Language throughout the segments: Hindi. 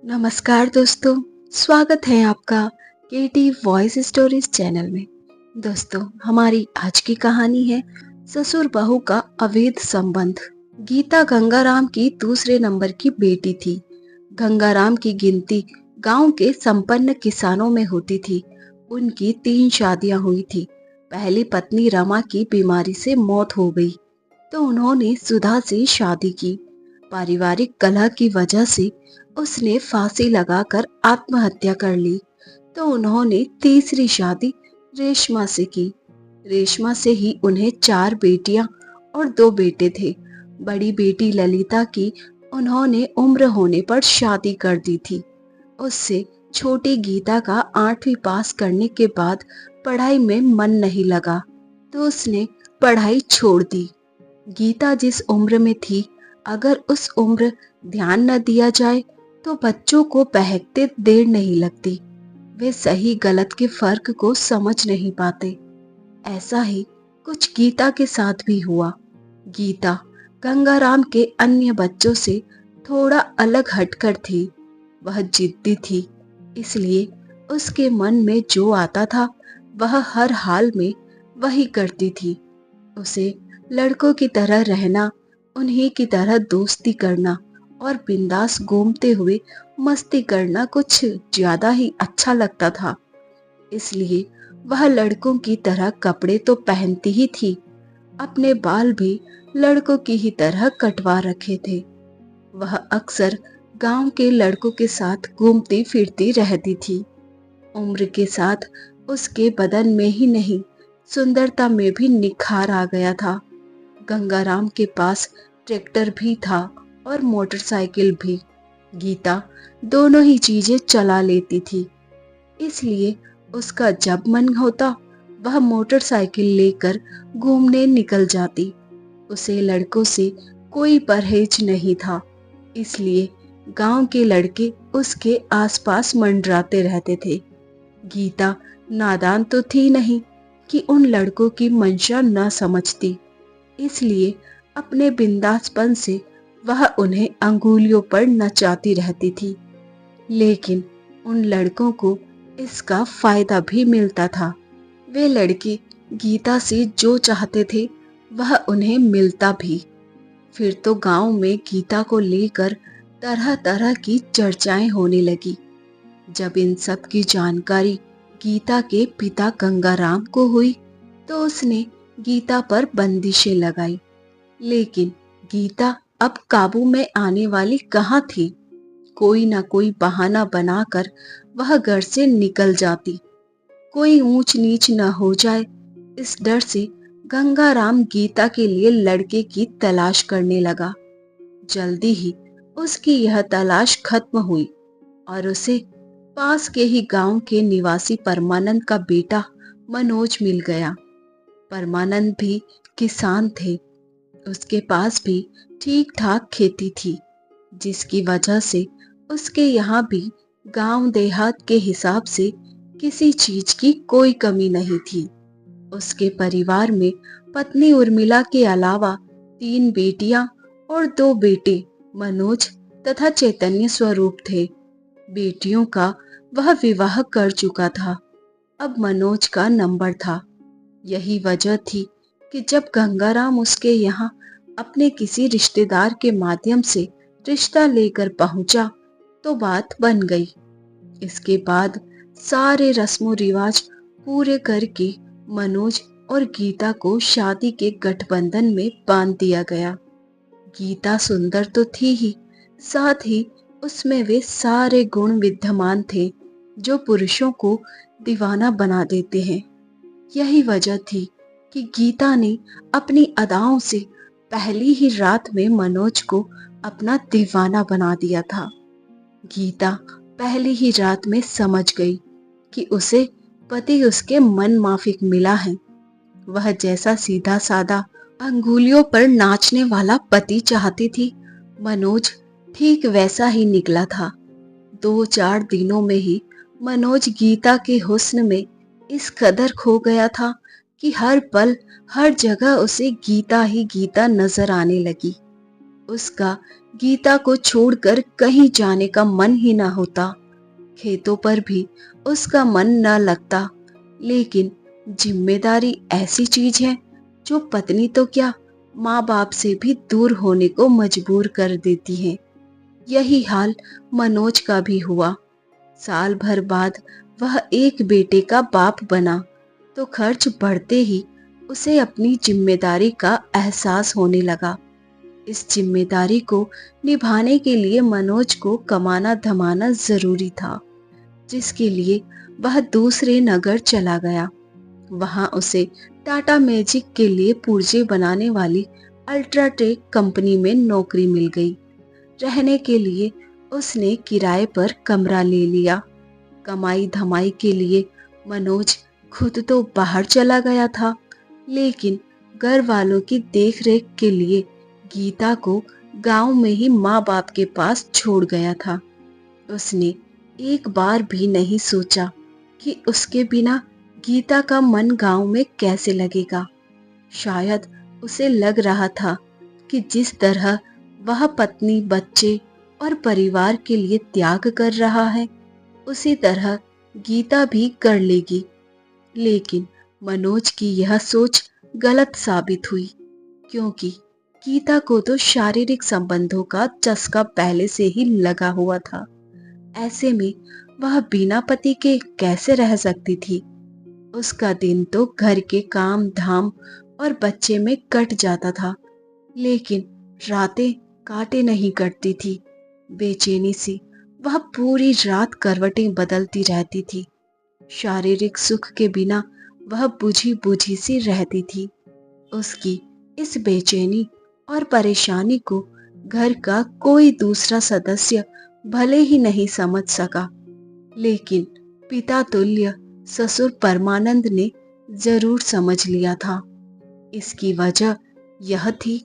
नमस्कार दोस्तों, स्वागत है आपका केटी वॉइस स्टोरीज चैनल में। दोस्तों, हमारी आज की कहानी है ससुर बहू का अवैध संबंध। गीता गंगाराम की दूसरे नंबर की बेटी थी। गंगाराम की गिनती गांव के संपन्न किसानों में होती थी। उनकी 3 शादियां हुई थी। पहली पत्नी रमा की बीमारी से मौत हो गई तो उन्होंने सुधा से शादी की। पारिवारिक कलह की वजह से उसने फांसी लगाकर आत्महत्या कर ली तो उन्होंने तीसरी शादी रेशमा से की। रेशमा से ही उन्हें 4 बेटियां और 2 बेटे थे। बड़ी बेटी ललिता की उन्होंने उम्र होने पर शादी कर दी थी। उससे छोटी गीता का 8वीं पास करने के बाद पढ़ाई में मन नहीं लगा तो उसने पढ़ाई छोड़ दी। गीता जिस उम्र में थी, अगर उस उम्र ध्यान न दिया जाए तो बच्चों को बहकते देर नहीं लगती। वे सही गलत के फर्क को समझ नहीं पाते। ऐसा ही कुछ गीता के साथ भी हुआ। गीता गंगाराम के अन्य बच्चों से थोड़ा अलग हटकर थी। वह जिद्दी थी, इसलिए उसके मन में जो आता था वह हर हाल में वही करती थी। उसे लड़कों की तरह रहना, उन्हीं की तरह दोस्ती करना और बिंदास घूमते हुए मस्ती करना कुछ ज्यादा ही अच्छा लगता था। इसलिए वह लड़कों की तरह कपड़े तो पहनती ही थी, अपने बाल भी लड़कों की ही तरह कटवा रखे थे। वह अक्सर गांव के लड़कों के साथ घूमती फिरती रहती थी। उम्र के साथ उसके बदन में ही नहीं, सुंदरता में भी निखार आ गया था। गंगाराम के पास ट्रैक्टर भी था और मोटरसाइकिल भी। गीता दोनों ही चीजें चला लेती थी, इसलिए उसका जब मन होता वह मोटरसाइकिल लेकर घूमने निकल जाती। उसे लड़कों से कोई परहेज नहीं था, इसलिए गांव के लड़के उसके आसपास मंडराते रहते थे। गीता नादान तो थी नहीं कि उन लड़कों की मंशा न समझती, इसलिए अपने बिंदासपन से वह उन्हें अंगुलियों पर नचाती रहती थी। लेकिन उन लड़कों को इसका फायदा भी मिलता था। वे लड़के गीता से जो चाहते थे वह उन्हें मिलता भी। फिर तो गांव में गीता को लेकर तरह तरह की चर्चाएं होने लगी। जब इन सब की जानकारी गीता के पिता गंगाराम को हुई तो उसने गीता पर बंदिशें लगाई। लेकिन गीता अब काबू में आने वाली कहाँ थी। कोई ना कोई बहाना बनाकर वह घर से निकल जाती। कोई ऊंच नीच न हो जाए, इस डर से गंगाराम गीता के लिए लड़के की तलाश करने लगा। जल्दी ही उसकी यह तलाश खत्म हुई और उसे पास के ही गांव के निवासी परमानंद का बेटा मनोज मिल गया। परमानंद भी किसान थे। उसके पास भी ठीक ठाक खेती थी, जिसकी वजह से उसके यहाँ भी गांव देहात के हिसाब से किसी चीज की कोई कमी नहीं थी। उसके परिवार में पत्नी उर्मिला के अलावा 3 बेटियां और 2 बेटे मनोज तथा चैतन्य स्वरूप थे। बेटियों का वह विवाह कर चुका था। अब मनोज का नंबर था। यही वजह थी कि जब गंगाराम उसके यहाँ अपने किसी रिश्तेदार के माध्यम से रिश्ता लेकर पहुंचा तो बात बन गई। इसके बाद सारे रस्मों रिवाज पूरे करके मनोज और गीता को शादी के गठबंधन में बांध दिया गया। गीता सुंदर तो थी ही, साथ ही उसमें वे सारे गुण विद्यमान थे जो पुरुषों को दीवाना बना देते हैं। यही वजह थी कि गीता ने अपनी अदाओं से पहली ही रात में मनोज को अपना दीवाना बना दिया था। गीता पहली ही रात में समझ गई कि उसे पति उसके मन माफिक मिला है। वह जैसा सीधा साधा अंगुलियों पर नाचने वाला पति चाहती थी, मनोज ठीक वैसा ही निकला था। 2-4 दिनों में ही मनोज गीता के हुस्न में इस कदर खो गया था कि हर पल हर जगह उसे गीता ही गीता नजर आने लगी। उसका गीता को छोड़कर कहीं जाने का मन ही ना होता। खेतों पर भी उसका मन न लगता। लेकिन जिम्मेदारी ऐसी चीज है जो पत्नी तो क्या, माँ बाप से भी दूर होने को मजबूर कर देती है। यही हाल मनोज का भी हुआ। साल भर बाद वह एक बेटे का बाप बना तो खर्च बढ़ते ही उसे अपनी जिम्मेदारी का एहसास होने लगा। इस जिम्मेदारी को निभाने के लिए मनोज को कमाना धमाना जरूरी था, जिसके लिए वह दूसरे नगर चला गया। वहां उसे टाटा मैजिक के लिए पुर्जे बनाने वाली अल्ट्राटेक कंपनी में नौकरी मिल गई। रहने के लिए उसने किराए पर कमरा ले लिया। कमाई धमाई के लिए मनोज खुद तो बाहर चला गया था, लेकिन घर वालों की देखरेख के लिए गीता को गांव में ही माँ बाप के पास छोड़ गया था। उसने एक बार भी नहीं सोचा कि उसके बिना गीता का मन गांव में कैसे लगेगा। शायद उसे लग रहा था कि जिस तरह वह पत्नी, बच्चे और परिवार के लिए त्याग कर रहा है, उसी तरह गीता भी कर लेगी। लेकिन मनोज की यह सोच गलत साबित हुई, क्योंकि गीता को तो शारीरिक संबंधों का चस्का पहले से ही लगा हुआ था। ऐसे में वह बिना पति के कैसे रह सकती थी। उसका दिन तो घर के काम धाम और बच्चे में कट जाता था, लेकिन रातें काटे नहीं कटती थी। बेचैनी से वह पूरी रात करवटें बदलती रहती थी। शारीरिक सुख के बिना वह बुझी बुझी सी रहती थी। उसकी इस बेचैनी और परेशानी को घर का कोई दूसरा सदस्य भले ही नहीं समझ सका, लेकिन पिता तुल्य ससुर परमानंद ने जरूर समझ लिया था। इसकी वजह यह थी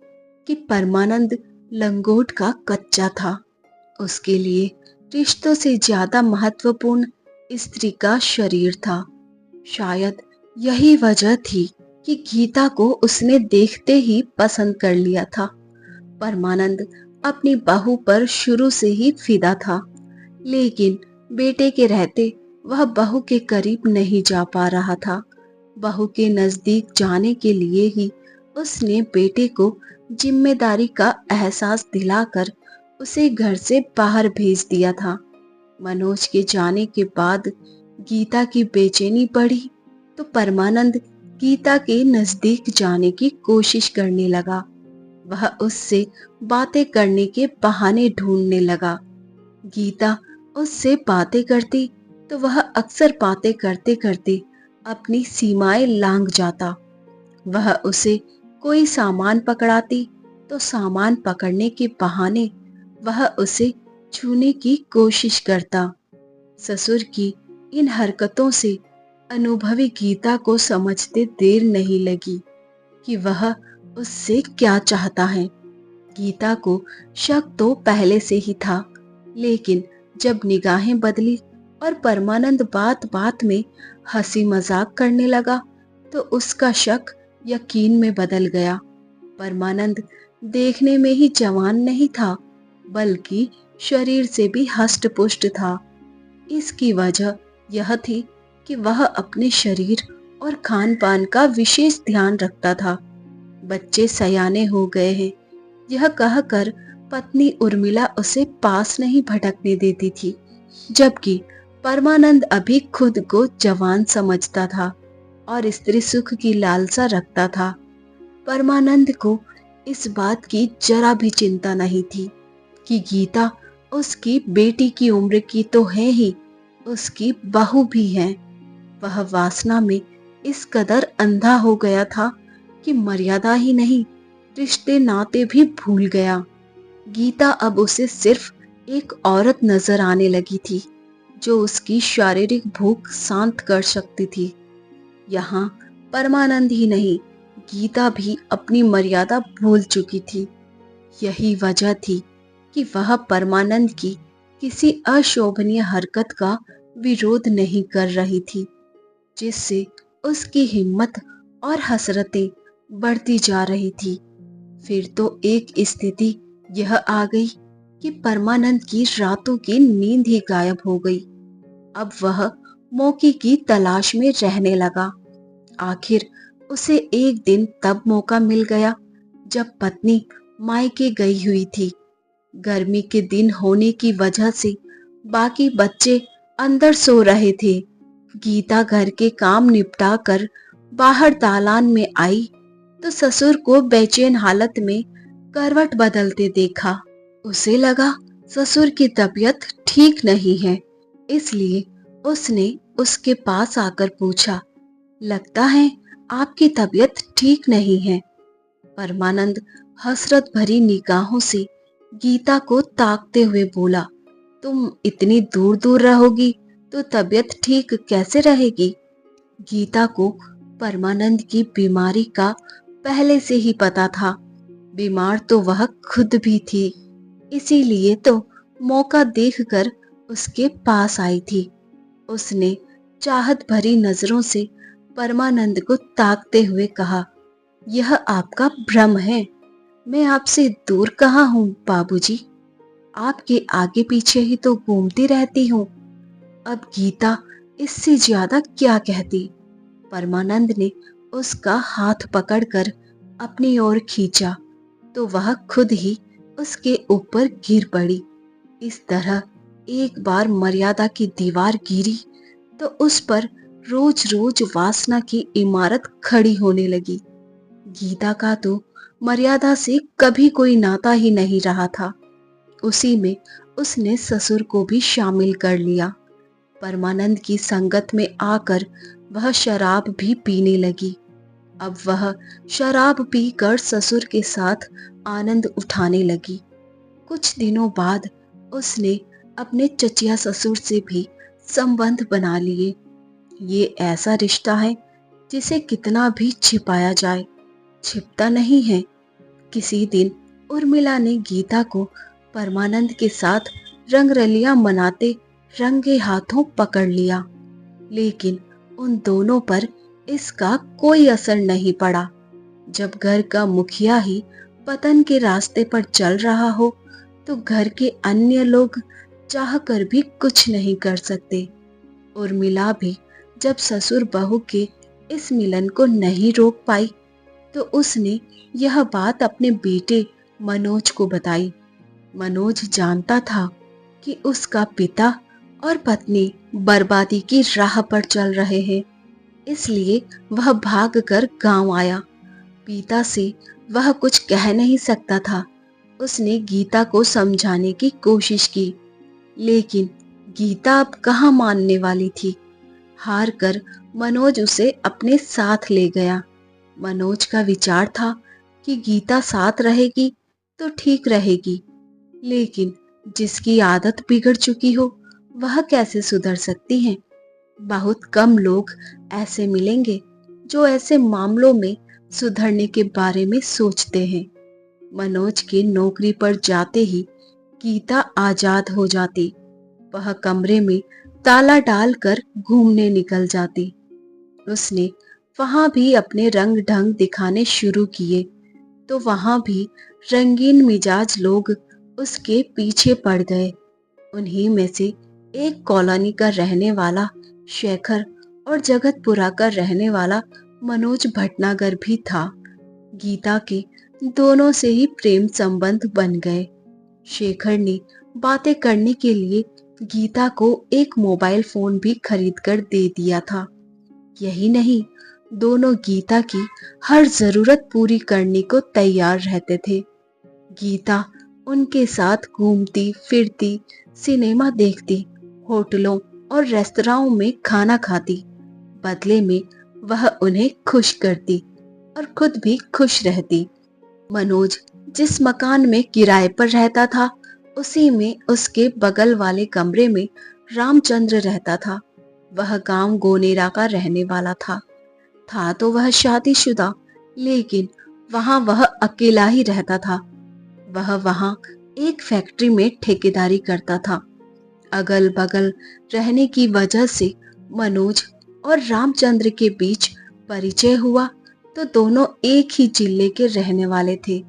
कि परमानंद लंगोट का कच्चा था। उसके लिए रिश्तों से ज्यादा महत्वपूर्ण स्त्री का शरीर था। शायद यही वजह थी कि गीता को उसने देखते ही पसंद कर लिया था। परमानंद अपनी बहू पर शुरू से ही फिदा था, लेकिन बेटे के रहते वह बहू के करीब नहीं जा पा रहा था। बहू के नजदीक जाने के लिए ही उसने बेटे को जिम्मेदारी का एहसास दिलाकर उसे घर से बाहर भेज दिया था। मनोज के जाने के बाद गीता की बेचैनी बढ़ी तो परमानंद गीता के नजदीक जाने की कोशिश करने लगा। वह उससे बातें करने के बहाने ढूंढने लगा। गीता उससे बातें करती तो वह अक्सर बातें करते करते अपनी सीमाएं लांघ जाता। वह उसे कोई सामान पकड़ाती तो सामान पकड़ने के बहाने वह उसे छूने की कोशिश करता। ससुर की इन हरकतों से अनुभवी गीता को समझते देर नहीं लगी कि वह उससे क्या चाहता है। गीता को शक तो पहले से ही था, लेकिन जब निगाहें बदली और परमानंद बात बात में हंसी मजाक करने लगा तो उसका शक यकीन में बदल गया। परमानंद देखने में ही जवान नहीं था, बल्कि शरीर से भी हष्ट पुष्ट था। इसकी वजह यह थी कि वह अपने शरीर और खान पान का विशेष ध्यान रखता था। बच्चे सयाने हो गए हैं, यह कहकर पत्नी उर्मिला उसे पास नहीं भटकने देती थी, जबकि परमानंद अभी खुद को जवान समझता था और स्त्री सुख की लालसा रखता था। परमानंद को इस बात की जरा भी चिंता नहीं थी कि गीता उसकी बेटी की उम्र की तो है ही, उसकी बहू भी है। वह वासना में इस कदर अंधा हो गया था कि मर्यादा ही नहीं, रिश्ते नाते भी भूल गया। गीता अब उसे सिर्फ एक औरत नजर आने लगी थी, जो उसकी शारीरिक भूख शांत कर सकती थी। यहाँ परमानंद ही नहीं, गीता भी अपनी मर्यादा भूल चुकी थी। यही वजह थी कि वह परमानंद की किसी अशोभनीय हरकत का विरोध नहीं कर रही थी, जिससे उसकी हिम्मत और हसरतें बढ़ती जा रही थी। फिर तो एक स्थिति यह आ गई कि परमानंद की रातों की नींद ही गायब हो गई। अब वह मौके की तलाश में रहने लगा। आखिर उसे एक दिन तब मौका मिल गया जब पत्नी मायके गई हुई थी। गर्मी के दिन होने की वजह से बाकी बच्चे अंदर सो रहे थे। गीता घर के काम निपटा कर बाहर दालान में आई तो ससुर को बेचैन हालत में करवट बदलते देखा। उसे लगा ससुर की तबीयत ठीक नहीं है, इसलिए उसने उसके पास आकर पूछा, लगता है आपकी तबीयत ठीक नहीं है। परमानंद हसरत भरी निगाहों से गीता को ताकते हुए बोला, तुम इतनी दूर दूर रहोगी तो तबीयत ठीक कैसे रहेगी। गीता को परमानंद की बीमारी का पहले से ही पता था। बीमार तो वह खुद भी थी, इसीलिए तो मौका देखकर उसके पास आई थी। उसने चाहत भरी नजरों से परमानंद को ताकते हुए कहा, यह आपका भ्रम है। मैं आपसे दूर कहाँ हूँ बाबूजी, आपके आगे पीछे ही तो घूमती रहती हूँ। अब गीता इससे ज्यादा क्या कहती। परमानंद ने उसका हाथ पकड़कर अपनी ओर खींचा तो वह खुद ही उसके ऊपर गिर पड़ी। इस तरह एक बार मर्यादा की दीवार गिरी तो उस पर रोज रोज वासना की इमारत खड़ी होने लगी। गीता का तो मर्यादा से कभी कोई नाता ही नहीं रहा था। उसी में उसने ससुर को भी शामिल कर लिया। परमानंद की संगत में आकर वह शराब भी पीने लगी। अब वह शराब पीकर ससुर के साथ आनंद उठाने लगी। कुछ दिनों बाद उसने अपने चचिया ससुर से भी संबंध बना लिए। ये ऐसा रिश्ता है जिसे कितना भी छिपाया जाए, छिपता नहीं है। किसी दिन उर्मिला ने गीता को परमानंद के साथ रंगरलियां मनाते रंगे हाथों पकड़ लिया, लेकिन उन दोनों पर इसका कोई असर नहीं पड़ा। जब घर का मुखिया ही पतन के रास्ते पर चल रहा हो तो घर के अन्य लोग चाहकर भी कुछ नहीं कर सकते। उर्मिला भी जब ससुर बहू के इस मिलन को नहीं रोक पाई तो उसने यह बात अपने बेटे मनोज को बताई। मनोज जानता था कि उसका पिता और पत्नी बर्बादी की राह पर चल रहे हैं, इसलिए वह भागकर गांव आया। पिता से वह कुछ कह नहीं सकता था। उसने गीता को समझाने की कोशिश की, लेकिन गीता अब कहाँ मानने वाली थी। हार कर मनोज उसे अपने साथ ले गया। मनोज का विचार था कि गीता साथ रहेगी तो ठीक रहेगी, लेकिन जिसकी आदत बिगड़ चुकी हो वह कैसे सुधर सकती है। बहुत कम लोग ऐसे मिलेंगे जो ऐसे मामलों में सुधरने के बारे में सोचते हैं। मनोज के नौकरी पर जाते ही गीता आजाद हो जाती। वह कमरे में ताला डालकर घूमने निकल जाती। उसने वहां भी अपने रंग ढंग दिखाने शुरू किए तो वहां भी रंगीन मिजाज लोग उसके पीछे पड़ गए। उन्हीं में से एक कॉलोनी का रहने वाला शेखर और जगतपुरा का रहने वाला मनोज भटनागर भी था। गीता के दोनों से ही प्रेम संबंध बन गए। शेखर ने बातें करने के लिए गीता को एक मोबाइल फोन भी खरीद कर दे दिया था। यही नहीं, दोनों गीता की हर जरूरत पूरी करने को तैयार रहते थे। गीता उनके साथ घूमती फिरती, सिनेमा देखती, होटलों और रेस्तराओं में खाना खाती। बदले में वह उन्हें खुश करती और खुद भी खुश रहती। मनोज जिस मकान में किराए पर रहता था उसी में उसके बगल वाले कमरे में रामचंद्र रहता था। वह गांव गोनेरा का रहने वाला था तो वह शादीशुदा, लेकिन वहां वह अकेला ही रहता था। वह वहां एक फैक्ट्री में ठेकेदारी करता था। अगल बगल रहने की वजह से मनोज और रामचंद्र के बीच परिचय हुआ तो दोनों एक ही जिले के रहने वाले थे,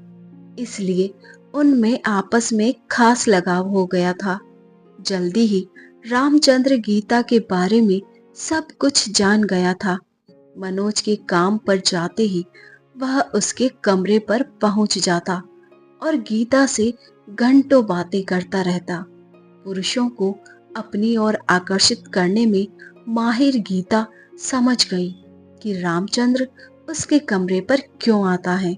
इसलिए उनमें आपस में खास लगाव हो गया था। जल्दी ही रामचंद्र गीता के बारे में सब कुछ जान गया था। मनोज के काम पर जाते ही वह उसके कमरे पर पहुंच जाता और गीता से घंटों बातें करता रहता। पुरुषों को अपनी ओर आकर्षित करने में माहिर गीता समझ गई कि रामचंद्र उसके कमरे पर क्यों आता है।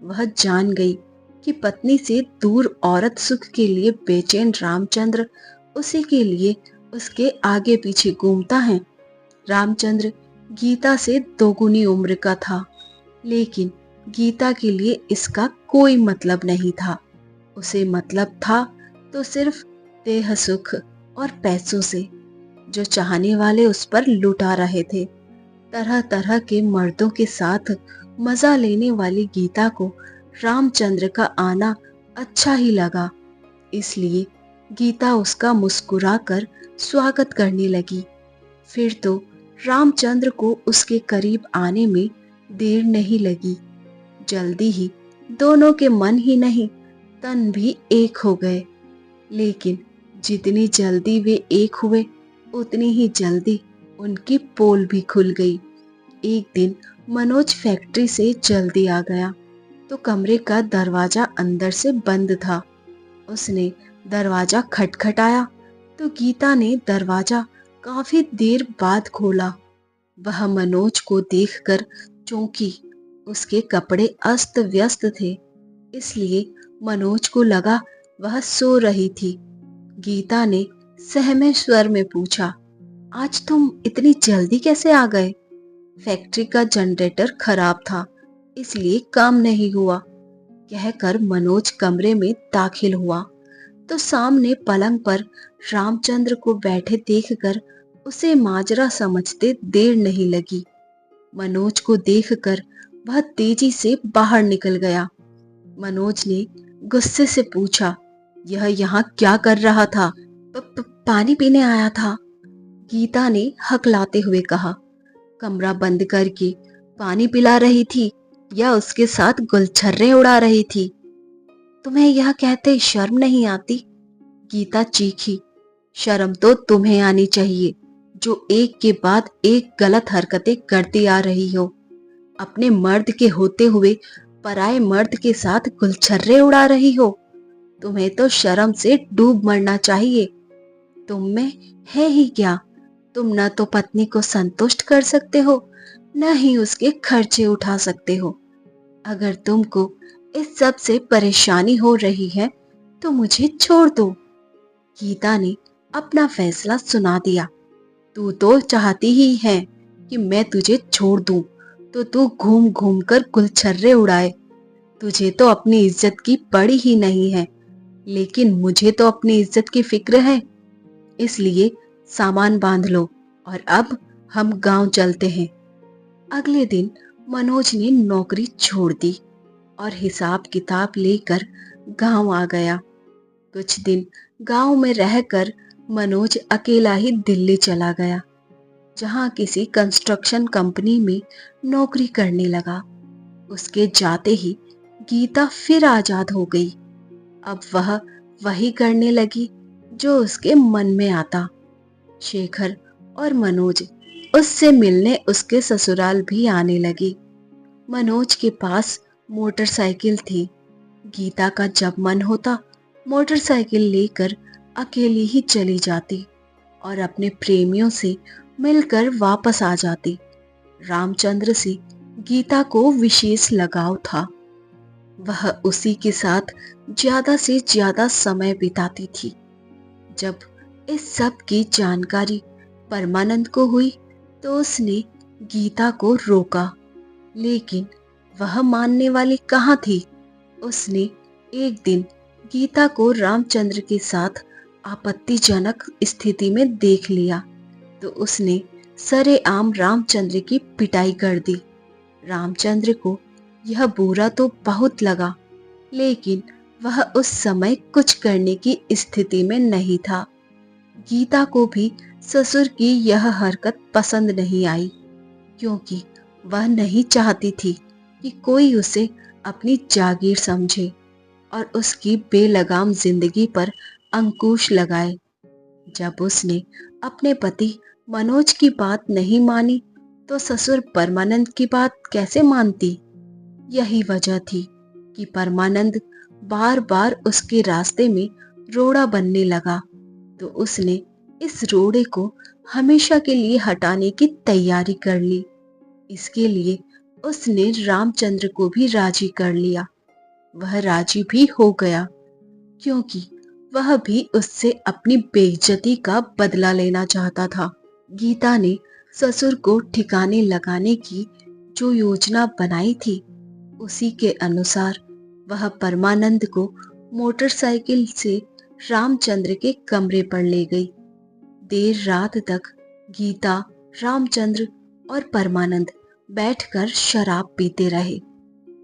वह जान गई कि पत्नी से दूर औरत सुख के लिए बेचैन रामचंद्र उसी के लिए उसके आगे पीछे घूमता है। रामचंद्र गीता से दोगुनी उम्र का था, लेकिन गीता के लिए इसका कोई मतलब नहीं था। उसे मतलब था तो सिर्फ देह सुख और पैसों से, जो चाहने वाले उस पर लुटा रहे थे। तरह तरह के मर्दों के साथ मजा लेने वाली गीता को रामचंद्र का आना अच्छा ही लगा, इसलिए गीता उसका मुस्कुराकर स्वागत करने लगी। फिर तो रामचंद्र को उसके करीब आने में देर नहीं लगी। जल्दी ही दोनों के मन ही नहीं, तन भी एक हो गए। लेकिन जितनी जल्दी वे एक हुए, उतनी ही जल्दी उनकी पोल भी खुल गई। एक दिन मनोज फैक्ट्री से जल्दी आ गया तो कमरे का दरवाजा अंदर से बंद था। उसने दरवाजा खटखटाया तो गीता ने दरवाजा काफी देर बाद खोला। वह मनोज को देखकर चौंकी। उसके कपड़े अस्त व्यस्त थे, इसलिए मनोज को लगा वह सो रही थी। गीता ने सहमे स्वर में पूछा, आज तुम इतनी जल्दी कैसे आ गए? फैक्ट्री का जनरेटर खराब था, इसलिए काम नहीं हुआ, कहकर मनोज कमरे में दाखिल हुआ तो सामने पलंग पर रामचंद्र को बैठे देखकर उसे माजरा समझते देर नहीं लगी। मनोज को देखकर वह तेजी से बाहर निकल गया। मनोज ने गुस्से से पूछा, यह यहाँ क्या कर रहा था? पानी पीने आया था, गीता ने हकलाते हुए कहा। कमरा बंद करके पानी पिला रही थी या उसके साथ गुलछर्रे उड़ा रही थी? तुम्हें यह कहते शर्म नहीं आती? गीता चीखी। शर्म तो तुम्हें आनी चाहिए, जो एक के बाद एक गलत हरकतें करती आ रही हो। अपने मर्द के होते हुए पराये मर्द के साथ गुलछर्रे उड़ा रही हो। तुम्हें तो शर्म से डूब मरना चाहिए। तुम में है ही क्या? तुम न तो पत्नी को संतुष्ट कर सकते हो, न ही उसके खर्चे उठा सकते हो। अगर तुमको इस सब से परेशानी हो रही है तो मुझे छोड़ दो। गीता ने अपना फैसला सुना दिया। तू तो चाहती ही है कि मैं तुझे छोड़ दूं, तो तू घूम घूम कर गुलछर्रे उड़ाए। तुझे तो अपनी इज्जत की पड़ी ही नहीं है, लेकिन मुझे तो अपनी इज्जत की फिक्र है। इसलिए सामान बांध लो और अब हम गांव चलते हैं। अगले दिन मनोज ने नौकरी छोड़ दी और हिसाब किताब लेकर गांव आ गया। कुछ दिन गांव में रहकर मनोज अकेला ही दिल्ली चला गया, जहां किसी कंस्ट्रक्शन कंपनी में नौकरी करने लगा। उसके जाते ही गीता फिर आजाद हो गई। अब वह वही करने लगी जो उसके मन में आता। शेखर और मनोज उससे मिलने उसके ससुराल भी आने लगी। मनोज के पास मोटरसाइकिल थी। गीता का जब मन होता मोटरसाइकिल लेकर अकेली ही चली जाती और अपने प्रेमियों से मिलकर वापस आ जाती। रामचंद्र से गीता को विशेष लगाव था। वह उसी के साथ ज्यादा से ज्यादा समय बिताती थी। जब इस सब की जानकारी परमानंद को हुई तो उसने गीता को रोका, लेकिन वह मानने वाली कहाँ थी। उसने एक दिन गीता को रामचंद्र के साथ आपत्तिजनक स्थिति में देख लिया तो उसने सरेआम रामचंद्र की पिटाई कर दी। रामचंद्र को यह बुरा तो बहुत लगा, लेकिन वह उस समय कुछ करने की स्थिति में नहीं था। गीता को भी ससुर की यह हरकत पसंद नहीं आई, क्योंकि वह नहीं चाहती थी कि कोई उसे अपनी जागीर समझे। और उसकी बेलगाम जिंदगी पर अंकुश लगाए। जब उसने अपने पति मनोज की बात नहीं मानी तो ससुर परमानंद की बात कैसे मानती? यही वजह थी कि परमानंद बार बार उसके रास्ते में रोड़ा बनने लगा। तो उसने इस रोड़े को हमेशा के लिए हटाने की तैयारी कर ली। इसके लिए उसने रामचंद्र को भी राजी कर लिया। वह राजी भी हो गया क्योंकि वह भी उससे अपनी बेइज्जती का बदला लेना चाहता था। गीता ने ससुर को ठिकाने लगाने की जो योजना बनाई थी उसी के अनुसार वह परमानंद को मोटरसाइकिल से रामचंद्र के कमरे पर ले गई। देर रात तक गीता, रामचंद्र और परमानंद बैठकर शराब पीते रहे।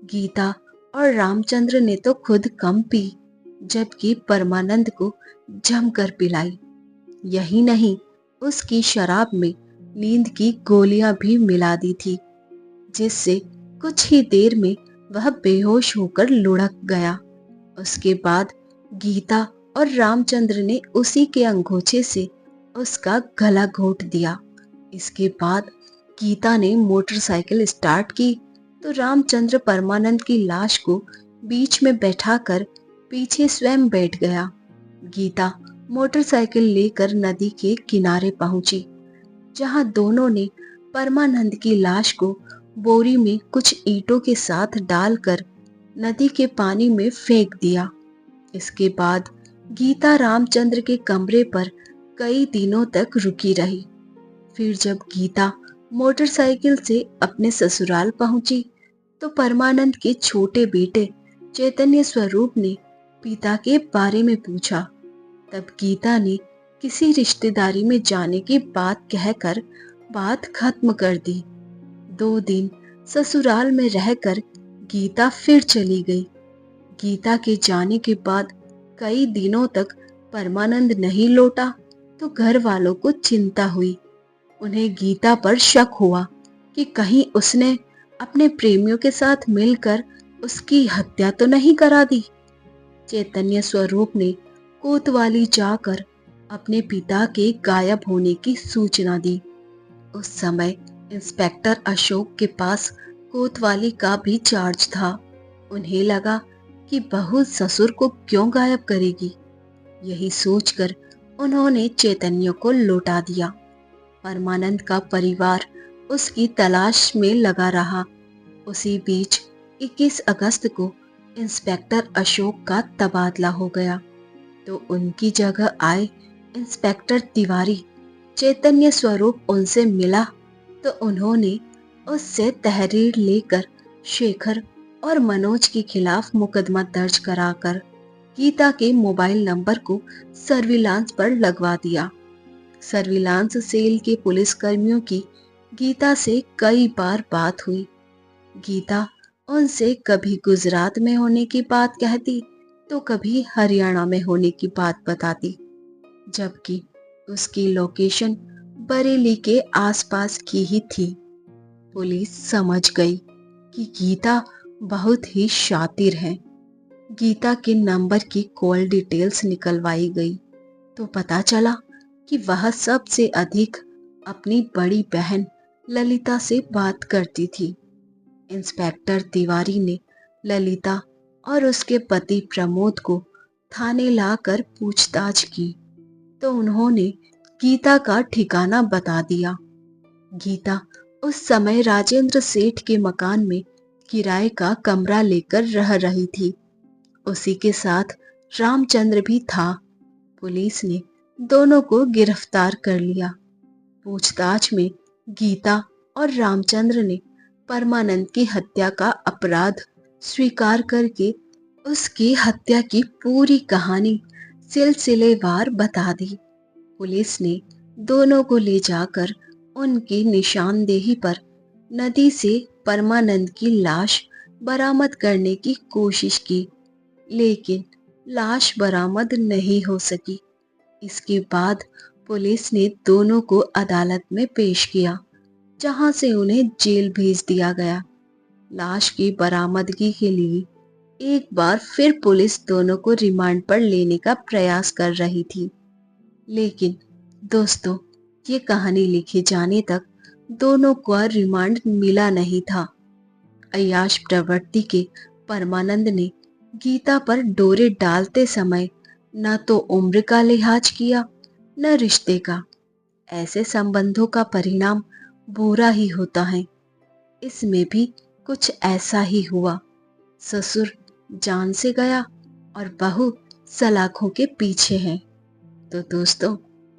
गीता और रामचंद्र ने तो खुद कम पी, जबकि परमानंद को जमकर पिलाई। यही नहीं, उसकी शराब में नींद की गोलियां भी मिला दी थी, जिससे कुछ ही देर में वह बेहोश होकर लुढ़क गया। उसके बाद गीता और रामचंद्र ने उसी के अंगोछे से उसका गला घोंट दिया। इसके बाद गीता ने मोटरसाइकिल स्टार्ट की तो रामचंद्र परमानंद की लाश को बीच में बैठाकर पीछे स्वयं बैठ गया। गीता मोटरसाइकिल लेकर नदी के किनारे पहुंची, जहां दोनों ने परमानंद की लाश को बोरी में कुछ ईंटों के साथ डालकर नदी के पानी में फेंक दिया। इसके बाद गीता रामचंद्र के कमरे पर कई दिनों तक रुकी रही। फिर जब गीता मोटरसाइकिल से अपने ससुराल पहुंची तो परमानंद के छोटे बेटे चैतन्य स्वरूप ने पिता के बारे में पूछा। तब गीता ने किसी रिश्तेदारी में जाने की बात कहकर बात खत्म कर दी। 2 दिन ससुराल में रहकर गीता फिर चली गई। गीता के जाने के बाद कई दिनों तक परमानंद नहीं लौटा तो घर वालों को चिंता हुई। उन्हें गीता पर शक हुआ कि कहीं उसने अपने प्रेमियों के साथ मिलकर उसकी हत्या तो नहीं करा दी। चैतन्य स्वरूप ने कोतवाली जाकर अपने पिता के गायब होने की सूचना दी। उस समय इंस्पेक्टर अशोक के पास कोतवाली का भी चार्ज था। उन्हें लगा कि बहू ससुर को क्यों गायब करेगी। यही सोचकर उन्होंने चैतन्य को लौटा दिया। परमानंद का परिवार उसकी तलाश में लगा रहा। उसी बीच 21 अगस्त को इंस्पेक्टर अशोक का तबादला हो गया तो उनकी जगह आए इंस्पेक्टर तिवारी। चैतन्य स्वरूप उनसे मिला तो उन्होंने उससे तहरीर लेकर शेखर और मनोज के खिलाफ मुकदमा दर्ज कराकर गीता के मोबाइल नंबर को सर्विलांस पर लगवा दिया। सर्विलांस सेल के पुलिसकर्मियों की गीता से कई बार बात हुई। गीता उनसे कभी गुजरात में होने की बात कहती तो कभी हरियाणा में होने की बात बताती, जबकि उसकी लोकेशन बरेली के आसपास की ही थी। पुलिस समझ गई कि गीता बहुत ही शातिर है। गीता के नंबर की कॉल डिटेल्स निकलवाई गई तो पता चला कि वह सबसे अधिक अपनी बड़ी बहन ललिता से बात करती थी। इंस्पेक्टर तिवारी ने ललिता और उसके पति प्रमोद को थाने लाकर पूछताछ की तो उन्होंने गीता का ठिकाना बता दिया। गीता उस समय राजेंद्र सेठ के मकान में किराए का कमरा लेकर रह रही थी। उसी के साथ रामचंद्र भी था। पुलिस ने दोनों को गिरफ्तार कर लिया। पूछताछ में गीता और रामचंद्र ने परमानंद की हत्या का अपराध स्वीकार करके उसकी हत्या की पूरी कहानी सिलसिलेवार बता दी। पुलिस ने दोनों को ले जाकर उनकी निशानदेही पर नदी से परमानंद की लाश बरामद करने की कोशिश की, लेकिन लाश बरामद नहीं हो सकी। इसके बाद पुलिस ने दोनों को अदालत में पेश किया, जहां से उन्हें जेल भेज दिया गया। लाश की बरामदगी के लिए एक बार फिर पुलिस दोनों को रिमांड पर लेने का प्रयास कर रही थी। लेकिन दोस्तों, ये कहानी लिखे जाने तक दोनों को रिमांड मिला नहीं था। अय्याश प्रवृत्ति के परमानंद ने गीता पर डोरे डालते समय न तो उम्र का लिहाज किया, न रिश्ते का। ऐसे संबंधों का परिणाम बुरा ही होता है। इसमें भी कुछ ऐसा ही हुआ। ससुर जान से गया और बहू सलाखों के पीछे है। तो दोस्तों,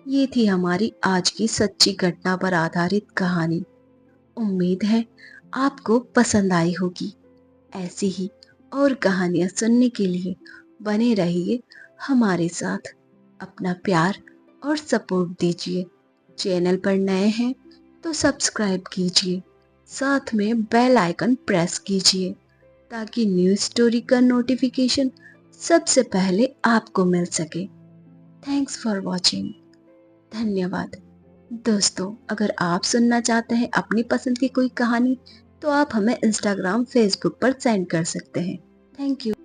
ये थी हमारी आज की सच्ची घटना पर आधारित कहानी। उम्मीद है आपको पसंद आई होगी। ऐसी ही और कहानियां सुनने के लिए बने रहिए हमारे साथ। अपना प्यार और सपोर्ट दीजिए। चैनल पर नए हैं तो सब्सक्राइब कीजिए, साथ में बेल आइकन प्रेस कीजिए ताकि न्यू स्टोरी का नोटिफिकेशन सबसे पहले आपको मिल सके। Thanks for watching. धन्यवाद। दोस्तों, अगर आप सुनना चाहते हैं अपनी पसंद की कोई कहानी तो आप हमें इंस्टाग्राम, फेसबुक पर सेंड कर सकते हैं। Thank you.